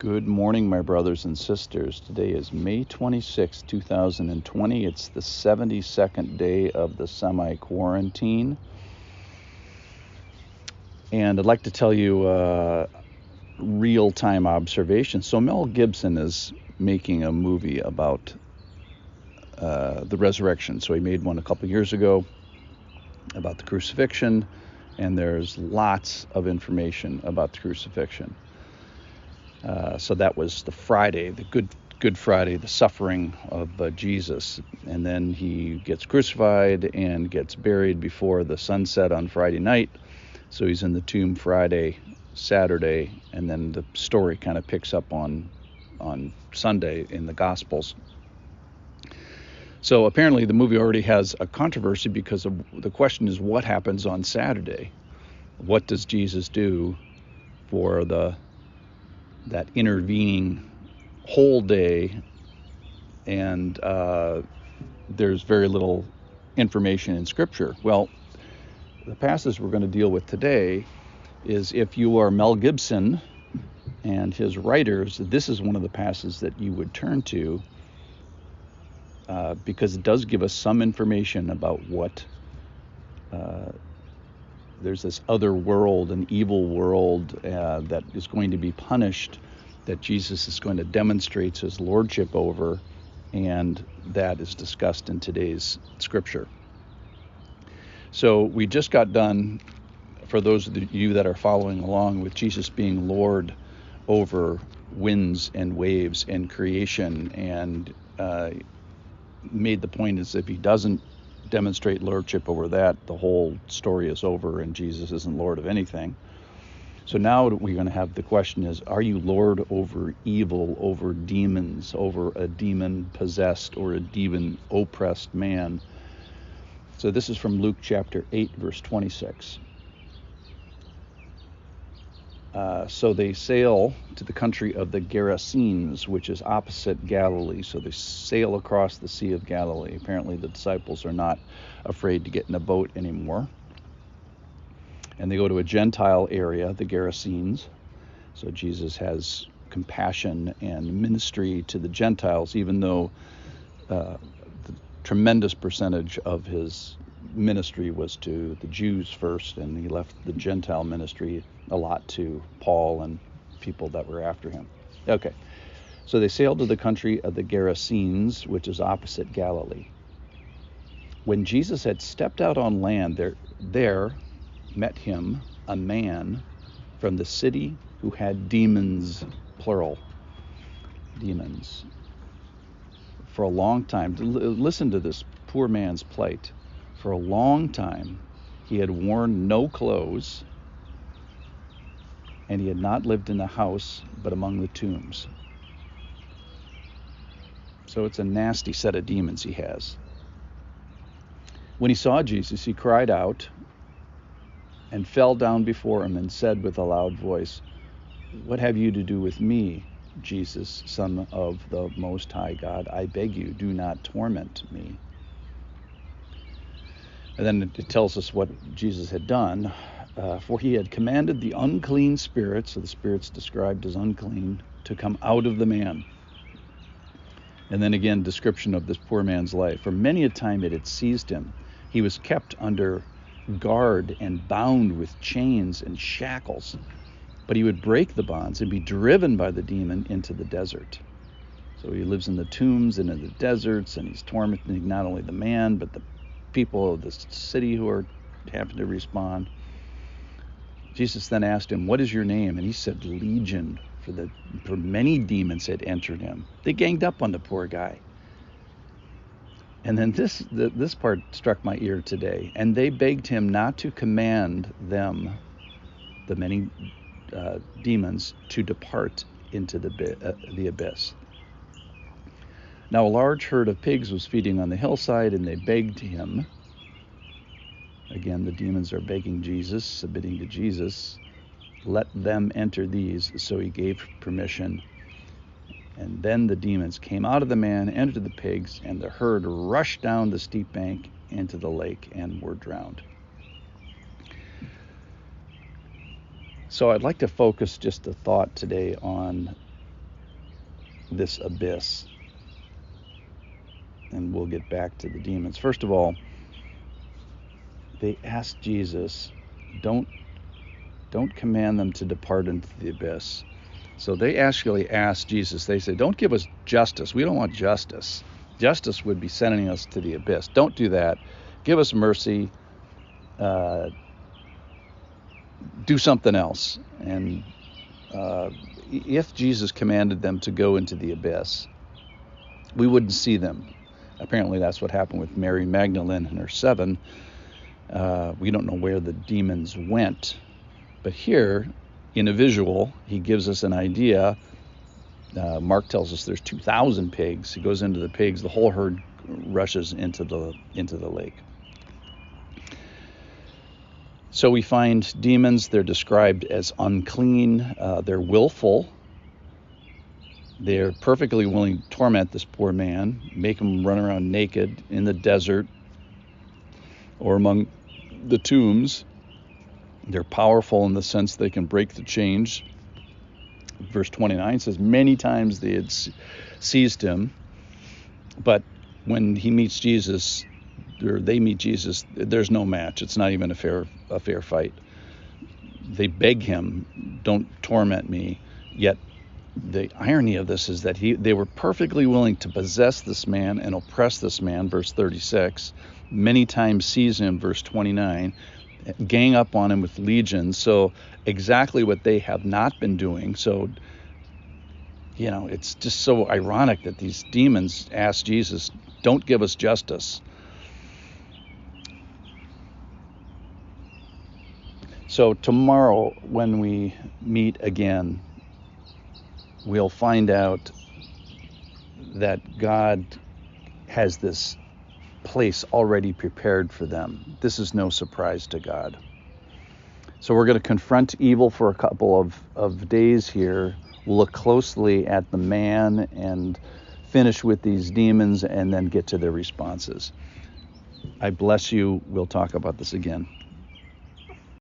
Good morning, my brothers and sisters. Today is May 26, 2020. It's the 72nd day of the semi-quarantine. And I'd like to tell you a real-time observation. So Mel Gibson is making a movie about the resurrection. So he made one a couple years ago about the crucifixion, and there's lots of information about the crucifixion. So that was the Friday, the Good Friday, the suffering of Jesus. And then he gets crucified and gets buried before the sunset on Friday night. So he's in the tomb Friday, Saturday, and then the story kind of picks up on Sunday in the Gospels. So apparently the movie already has a controversy because the question is, what happens on Saturday? What does Jesus do for that intervening whole day? And there's very little information in Scripture. Well, the passage we're going to deal with today is, if you are Mel Gibson and his writers, this is one of the passages that you would turn to, because it does give us some information about what there's this other world, an evil world that is going to be punished, that Jesus is going to demonstrate his lordship over, and that is discussed in today's scripture. So we just got done, for those of you that are following along, with Jesus being Lord over winds and waves and creation, and made the point is, if he doesn't demonstrate lordship over that, the whole story is over and Jesus isn't Lord of anything. So now we're going to have the question is, are you Lord over evil, over demons, over a demon possessed or a demon oppressed man? So this is from Luke chapter 8, verse 26. So they sail to the country of the Gerasenes, which is opposite Galilee. So they sail across the Sea of Galilee. Apparently the disciples are not afraid to get in a boat anymore. And they go to a Gentile area, the Gerasenes. So Jesus has compassion and ministry to the Gentiles, even though the tremendous percentage of his ministry was to the Jews first, and he left the Gentile ministry a lot to Paul and people that were after him. Okay, so they sailed to the country of the Gerasenes, which is opposite Galilee. When Jesus had stepped out on land, there met him a man from the city who had demons, plural, demons, for a long time. Listen to this poor man's plight. For a long time, he had worn no clothes, and he had not lived in a house, but among the tombs. So it's a nasty set of demons he has. When he saw Jesus, he cried out and fell down before him and said with a loud voice, "What have you to do with me, Jesus, Son of the Most High God? I beg you, do not torment me." And then it tells us what Jesus had done. For he had commanded the unclean spirits, so the spirits described as unclean, to come out of the man. And then again, description of this poor man's life. For many a time it had seized him. He was kept under guard and bound with chains and shackles. But he would break the bonds and be driven by the demon into the desert. So he lives in the tombs and in the deserts, and he's tormenting not only the man, but the people of the city who happen to respond. Jesus then asked him, "What is your name?" And he said, "Legion," for many demons had entered him. They ganged up on the poor guy. And then this part struck my ear today. And they begged him not to command them, the many demons, to depart into the abyss. Now a large herd of pigs was feeding on the hillside, and they begged him. Again, the demons are begging Jesus, submitting to Jesus, "Let them enter these." So he gave permission. And then the demons came out of the man, entered the pigs, and the herd rushed down the steep bank into the lake and were drowned. So I'd like to focus just a thought today on this abyss. And we'll get back to the demons. First of all, they asked Jesus, don't command them to depart into the abyss. So they actually asked Jesus, they said, don't give us justice. We don't want justice. Justice would be sending us to the abyss. Don't do that. Give us mercy. Do something else. And if Jesus commanded them to go into the abyss, we wouldn't see them. Apparently that's what happened with Mary Magdalene and her 7. We don't know where the demons went. But here, in a visual, he gives us an idea. Mark tells us there's 2,000 pigs. He goes into the pigs. The whole herd rushes into the lake. So we find demons. They're described as unclean. They're willful. They're perfectly willing to torment this poor man, make him run around naked in the desert or among the tombs. They're powerful in the sense they can break the chains. Verse 29 says, many times they had seized him, but when he meets Jesus, or they meet Jesus, there's no match. It's not even a fair fight. They beg him, don't torment me. Yet the irony of this is that they were perfectly willing to possess this man and oppress this man, verse 36, many times seize him, verse 29, gang up on him with legions. So exactly what they have not been doing. So, it's just so ironic that these demons ask Jesus, don't give us justice. So tomorrow when we meet again, we'll find out that God has this place already prepared for them. This is no surprise to God. So we're going to confront evil for a couple of days here. We'll look closely at the man and finish with these demons and then get to their responses. I bless you. We'll talk about this again.